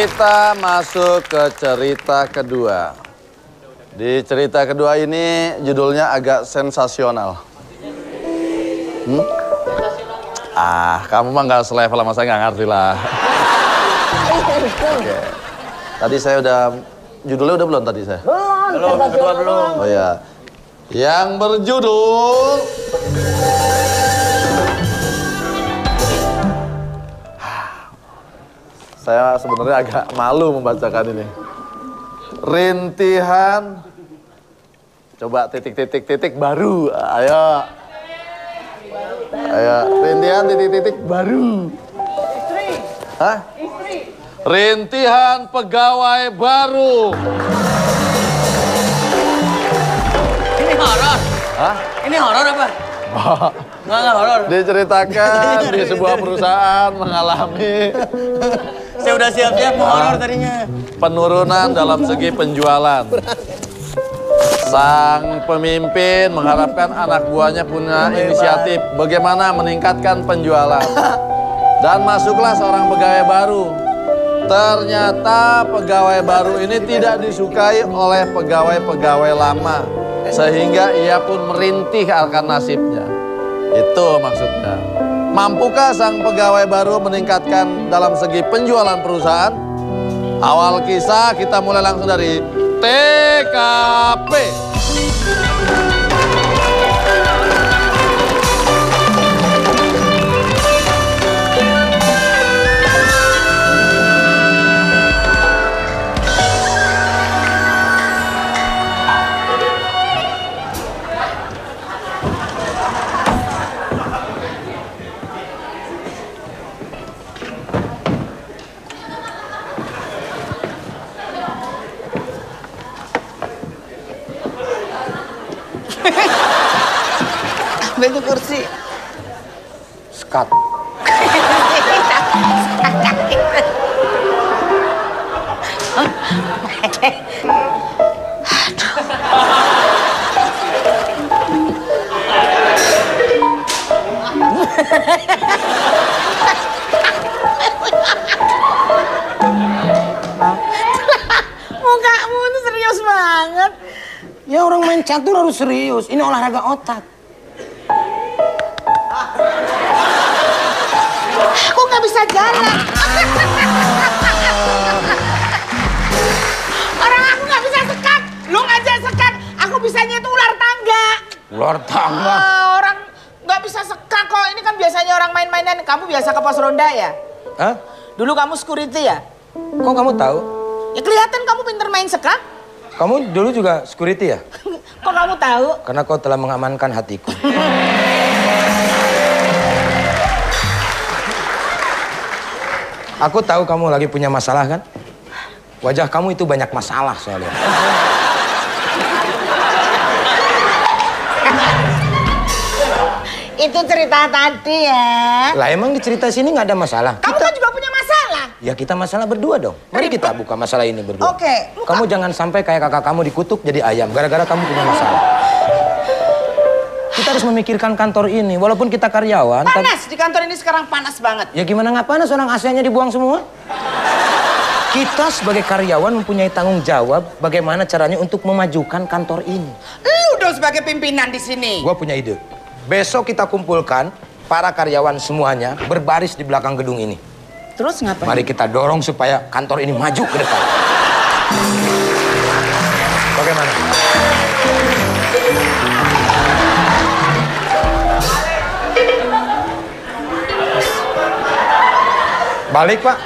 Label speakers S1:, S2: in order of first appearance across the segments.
S1: Kita masuk ke cerita kedua. Di cerita kedua ini judulnya agak sensasional. Kamu mah nggak selevel sama saya, nggak ngerti lah. Oke. Tadi saya udah, judulnya udah belum tadi saya?
S2: Belum, kedua belum.
S1: Oh ya. Yang berjudul saya sebenarnya agak malu membacakan ini. Rintihan. Coba titik baru. Ayo. Ayo, rintihan titik baru.
S2: Istri.
S1: Hah?
S2: Istri.
S1: Rintihan pegawai baru.
S2: Ini horor.
S1: Hah?
S2: Ini horor apa? Nggak horor.
S1: Diceritakan di sebuah perusahaan mengalami
S2: Saya udah siap-siap mau horor tadinya.
S1: penurunan dalam segi penjualan. Sang pemimpin mengharapkan anak buahnya punya inisiatif bagaimana meningkatkan penjualan. Dan masuklah seorang pegawai baru. Ternyata pegawai baru ini tidak disukai oleh pegawai-pegawai lama. Sehingga ia pun merintih akan nasibnya. Itu maksudnya. Mampukah sang pegawai baru meningkatkan dalam segi penjualan perusahaan? Awal kisah kita mulai langsung dari TKP.
S2: Bentuk kursi.
S1: Skat.
S2: Mukamu itu serius banget. Ya orang main catur harus serius. Ini olahraga otak. Aku nggak bisa jalan. Orang aku nggak bisa sekat. Lu ngajak sekat. Aku bisanya itu ular tangga.
S1: Ular tangga.
S2: Orang nggak bisa sekat kok. Ini kan biasanya orang main-mainan. Kamu biasa ke pos ronda ya?
S3: Hah?
S2: Dulu kamu security ya?
S3: Kok kamu tahu?
S2: Ya kelihatan kamu pinter main sekat.
S3: Kamu dulu juga security ya?
S2: Kok kamu tahu?
S3: Karena kau telah mengamankan hatiku. Aku tahu kamu lagi punya masalah kan? Wajah kamu itu banyak masalah soalnya.
S2: Itu cerita tadi ya.
S3: Lah emang di cerita sini nggak ada masalah?
S2: Kamu kan juga punya masalah.
S3: Ya kita masalah berdua dong. Mari kita buka masalah ini berdua.
S2: Oke.
S3: Kamu jangan sampai kayak kakak kamu dikutuk jadi ayam. Gara-gara kamu punya masalah. Kita harus memikirkan kantor ini. Walaupun kita karyawan.
S2: Panas, di kantor ini sekarang panas banget.
S3: Ya gimana nggak panas, orang AC-nya dibuang semua? Kita sebagai karyawan mempunyai tanggung jawab bagaimana caranya untuk memajukan kantor ini.
S2: Lu dong sebagai pimpinan di sini.
S3: Gua punya ide. Besok kita kumpulkan para karyawan semuanya berbaris di belakang gedung ini.
S2: Terus ngapain?
S3: Mari kita dorong supaya kantor ini maju ke depan. Bagaimana? Balik, Pak.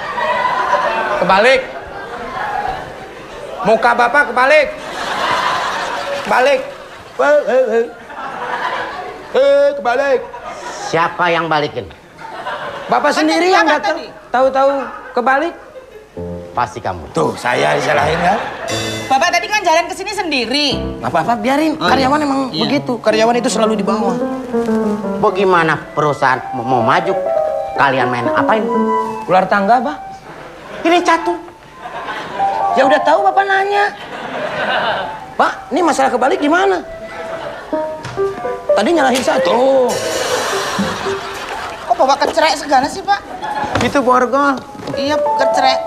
S3: Kebalik. Muka Bapak kebalik. Balik. Kebalik.
S4: Siapa yang balikin?
S3: Bapak sendiri yang
S2: Bapak
S3: datang.
S2: tadi.
S3: Tahu-tahu kebalik.
S4: Pasti kamu.
S3: Tuh, saya disalahin kan?
S2: Bapak tadi kan jalan ke sini sendiri.
S3: Nggak apa-apa, biarin. Karyawan emang begitu. Karyawan itu selalu di bawah.
S4: Bagaimana perusahaan mau maju? Kalian main apain?
S3: Ular tangga, Pak?
S4: Ini catur.
S3: Ya udah tahu Bapak nanya. Pak, ini masalah kebalik gimana? Tadi nyalahin satu.
S2: Kok bawa kecerek segala sih, Pak?
S3: Itu borgol.
S2: Iya, kecerek.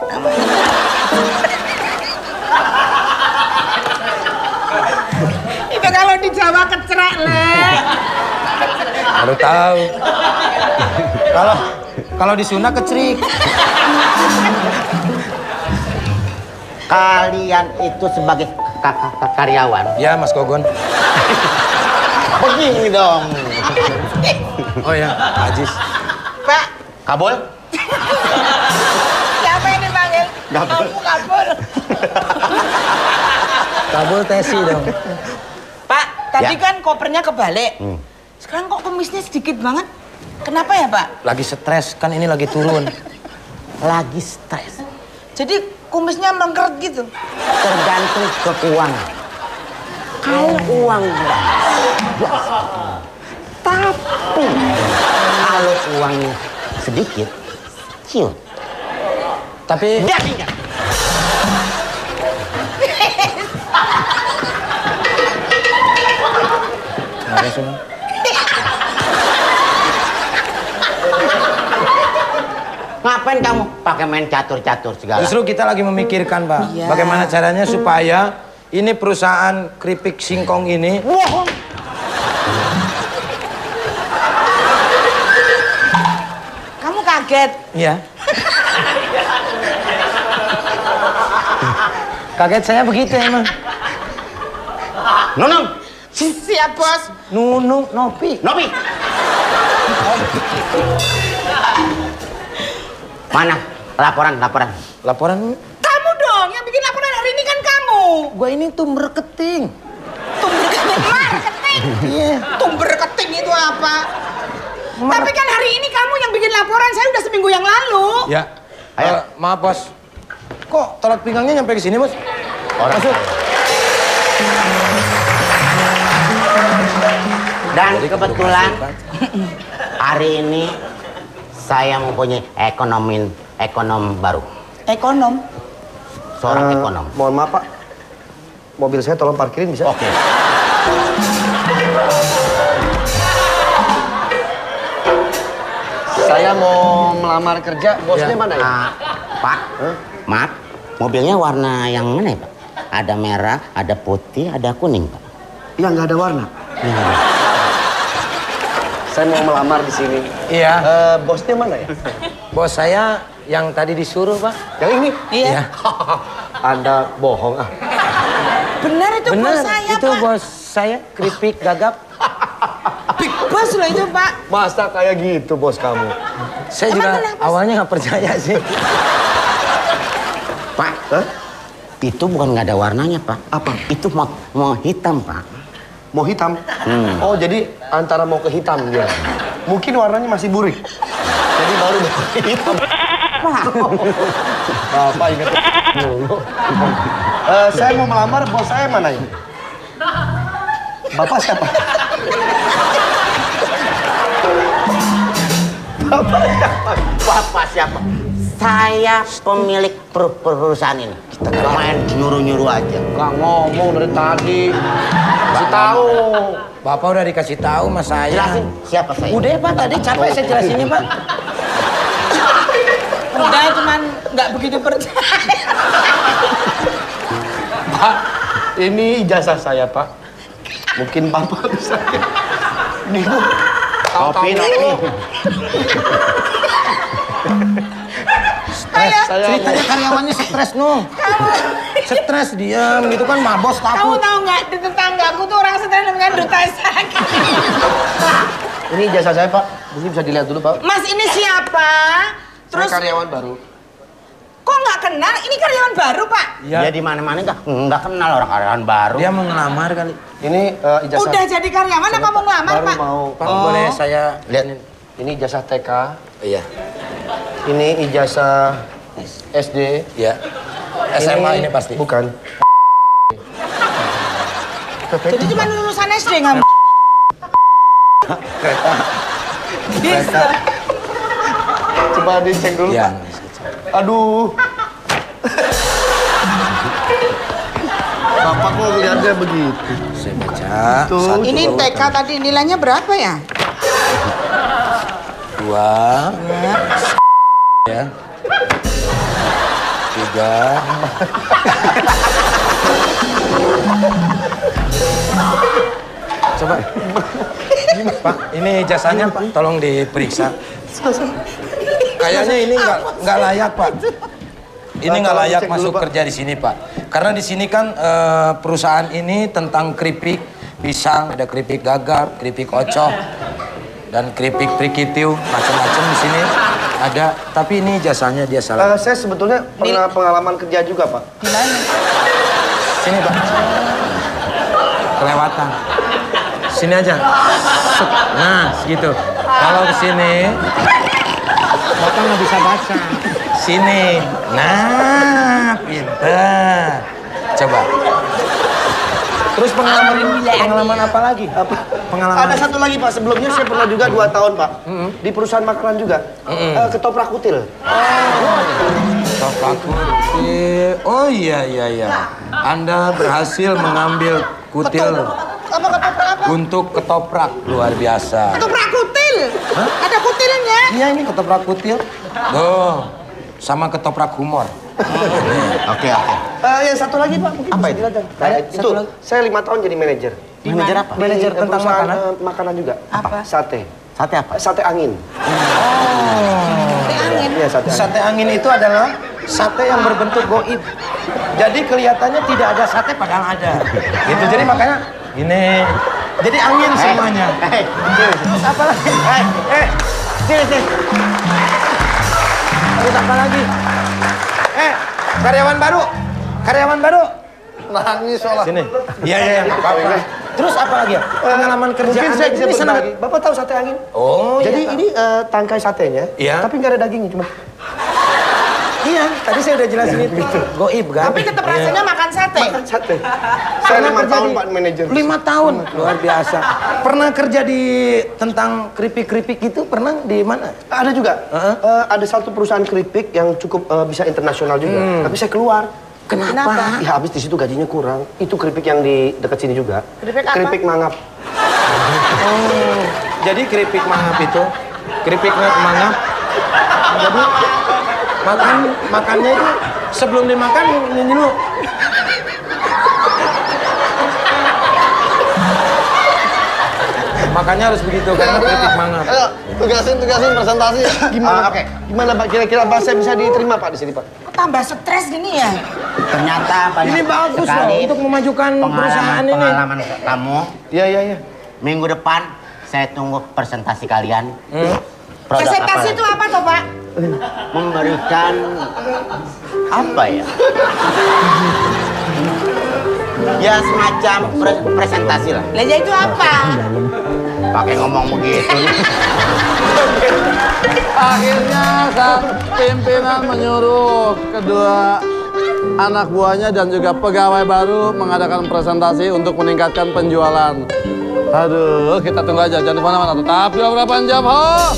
S2: Itu kalau di Jawa kecerek, Le.
S3: Baru tahu. Kalau di Sunda kecerik.
S4: Kalian itu sebagai karyawan.
S3: Ya, Mas Gogon.
S4: Begini dong.
S3: Oh ya, Ajis.
S2: Pak,
S4: Kabul?
S2: siapa yang dipanggil?
S4: Kabul.
S2: Kamu kabul.
S3: Kabul tesi dong.
S2: Pak, tadi
S4: Ya.
S2: kan kopernya kebalik. Sekarang kok kumisnya sedikit banget. Kenapa ya, Pak?
S3: Lagi stres, kan ini lagi turun.
S4: Lagi stres.
S2: Jadi kumisnya mengkeret gitu.
S4: Tergantung ke keuangan. Kalau uang biasa. Tapi kalau uangnya sedikit, ciut.
S3: Tapi
S4: Jadinya. Ngapain kamu pakai main catur-catur segala?
S3: justru kita lagi memikirkan, Pak.
S2: Iya.
S3: Bagaimana caranya supaya ini perusahaan keripik singkong ini
S4: Bohong.
S2: Kamu kaget.
S3: ya. Kaget saya begitu emang.
S4: Nunung,
S2: Siap, Bos.
S3: Nunung Nopi.
S4: Nopi. Mana laporan?
S3: Laporan
S2: Kamu dong yang bikin laporan hari ini kan kamu.
S3: gua ini tuh marketing.
S2: Tumber marketing.
S3: Iya.
S2: Tumber keting itu apa? Tapi kan hari ini kamu yang bikin laporan, saya udah seminggu yang lalu.
S3: Ya.
S4: Ayo.
S3: Maaf, Bos. Kok tolak pinggangnya nyampe ke sini, Bos? Masuk.
S4: Dan kebetulan hari ini saya mempunyai ekonom baru.
S2: Ekonom.
S4: Seorang ekonom.
S5: Mohon maaf Pak, mobil saya tolong parkirin bisa?
S4: Oke.
S5: Saya mau melamar kerja, bosnya mana ya?
S4: Pak, maaf, mobilnya warna yang mana ya, Pak? Ada merah, ada putih, ada kuning, Pak.
S5: Iya, nggak ada warna. Saya mau melamar di sini.
S3: Iya.
S5: Bosnya mana ya?
S3: Bos saya yang tadi disuruh, Pak.
S5: Yang ini?
S2: Iya.
S5: Anda bohong ah.
S2: Benar itu
S3: Bener,
S2: bos saya,
S3: itu
S2: Pak.
S3: bos saya, keripik gagap.
S2: Big Boss loh itu, Pak.
S5: Masa kayak gitu bos kamu?
S3: Saya
S2: Emang
S3: juga
S2: kenapa,
S3: awalnya nggak percaya sih.
S4: Pak,
S5: Hah?
S4: itu bukan nggak ada warnanya, Pak.
S5: Apa?
S4: Itu mau hitam, Pak.
S5: Mau hitam? Oh, jadi antara mau ke hitam dia. Mungkin warnanya masih burik. Jadi baru mau ke hitam. Bapak ingat dulu. Saya mau melamar, bos saya mana ini? Bapak siapa? Bapak siapa?
S4: Bapak siapa? Saya pemilik perusahaan ini. Kita main nyuruh-nyuruh aja.
S5: Nggak ngomong dari tadi. Kasih tahu.
S3: Bapak udah dikasih tahu mas saya.
S4: Jelasin siapa saya.
S3: Udah ya, Pak, tadi capek saya jelasinnya, Pak.
S2: Udah cuman nggak begitu percaya.
S5: Pak, ini ijazah saya, Pak. Mungkin Bapak bisa. Nih, Bu.
S4: Kopi, kopi.
S3: Ceritanya karyawannya stres, Nuh. Stres diam, gitu kan mabos
S2: Kamu
S3: takut.
S2: tahu nggak di tetanggaku tuh orang stres namanya Duta Sakit.
S5: Ini ijazah saya, Pak. Ini bisa dilihat dulu, Pak.
S2: Mas ini siapa?
S5: Saya
S2: Terus
S5: karyawan baru.
S2: kok nggak kenal? Ini karyawan baru, Pak.
S3: Iya.
S4: Dia di mana-mana nggak kenal orang karyawan baru.
S3: Dia mau ngelamar kali.
S5: Ini ijazah.
S2: Udah jadi karyawan apa mau ngelamar,
S5: baru
S2: Pak?
S5: mau.
S3: Pak, boleh saya
S4: Lihat.
S5: Ini ijazah TK.
S3: Iya.
S5: Ini ijazah SD.
S3: Iya. SMA ini pasti.
S5: Bukan.
S2: Jadi cuma lulusan SD nggak? Bisa.
S5: Coba dicek dulu,
S3: Iya.
S5: Pak. Aduh. Bapak kok lihatnya begitu?
S3: Saya baca.
S5: Tuh.
S3: Satu,
S2: Ini TK tadi nilainya berapa ya?
S3: 2. Ya. juga. Coba. Pak, ini jasanya Pak, tolong diperiksa. Kayaknya ini nggak layak Pak. Ini nggak layak masuk kerja di sini Pak. Karena di sini kan perusahaan ini tentang keripik pisang, ada keripik gagar, keripik ocok, dan keripik prikitiu, macam-macam di sini ada. Tapi ini jasanya dia salah.
S5: Saya sebetulnya pernah pengalaman kerja juga Pak.
S3: Sini Pak. Kelewatan. Sini aja. Nah, segitu. Kalau ke sini, Bapak nggak bisa baca. Sini. Nah, pintar. Coba. Terus pengalaman apa lagi? Pengalaman.
S5: Ada satu lagi Pak, sebelumnya saya pernah juga 2 tahun Pak. Di perusahaan makanan juga. Ketoprak kutil.
S3: Ketoprak kutil. Oh iya. Anda berhasil mengambil kutil.
S2: Apa ketoprak apa?
S3: Untuk ketoprak luar biasa.
S2: Ketoprak kutil. Ada kutilnya.
S3: Iya ini ketoprak kutil. Tuh, sama ketoprak humor.
S4: Oke.
S5: Yang satu lagi Pak, mungkin
S3: Apa
S5: bisa
S3: itu?
S5: dilanjutkan.
S3: Ada
S5: Itu
S3: satu lagi?
S5: saya 5 tahun jadi manajer.
S4: Manajer apa?
S3: Manajer
S5: Di
S3: tentang
S5: perusahaan,
S3: makanan?
S5: makanan juga.
S2: Apa?
S5: Sate.
S4: Sate apa?
S5: Sate angin.
S2: Sate angin.
S5: Iya, sate angin.
S3: Sate angin itu adalah sate yang berbentuk goib. Jadi kelihatannya tidak ada sate padahal ada. Gitu. Jadi makanya gini. Jadi angin semuanya. Terus apa lagi? Sini. Terus apa lagi? Karyawan baru.
S1: Nangis soalnya.
S3: Sini. Iya. Apa? Terus apa lagi ya? Pengalaman kerja
S5: Mungkin saya bisa
S3: ini sangat.
S5: berbagi. Bapak tahu sate angin?
S3: Oh,
S5: Jadi
S3: iya.
S5: ini tangkai satenya,
S3: Iya.
S5: tapi nggak ada dagingnya, cuma
S3: Iya, tadi saya udah jelasin itu. Goib kan?
S2: Tapi tetap rasanya makan sate.
S5: makan sate. Saya 5 tahun Pak manajer.
S3: 5 tahun, luar biasa. Pernah kerja di tentang keripik-keripik gitu? Pernah di mana?
S5: Ada juga. Ada satu perusahaan keripik yang cukup bisa internasional juga. Tapi saya keluar.
S3: Kenapa?
S5: Ya habis di situ gajinya kurang. Itu keripik yang di dekat sini juga.
S2: Keripik apa?
S5: Keripik mangap.
S3: Oh, jadi keripik mangap itu, keripik mangap. Jadi makannya itu sebelum dimakan ini dulu. Makannya harus begitu karena keripik mangap.
S1: Ayo, tugasin presentasi.
S5: Gimana? Gimana Pak? Kira-kira Pak saya bisa diterima Pak di sini Pak?
S2: Kok tambah stres gini ya?
S4: Ternyata banyak
S3: Ini bagus loh
S4: sekali
S3: untuk memajukan perusahaan ini.
S4: pengalaman kamu.
S5: Iya.
S4: Minggu depan saya tunggu presentasi kalian. Produk
S2: Presentasi
S4: apa?
S2: itu apa toh Pak?
S4: Memberikan apa ya? Ya semacam presentasi lah.
S2: Lah itu apa?
S4: Pakai ngomong begitu.
S1: Akhirnya saat pimpinan menyuruh kedua anak buahnya dan juga pegawai baru mengadakan presentasi untuk meningkatkan penjualan. Aduh, kita tunggu aja, jangan kemana-mana. Tetap di Obrolan Jam Ho.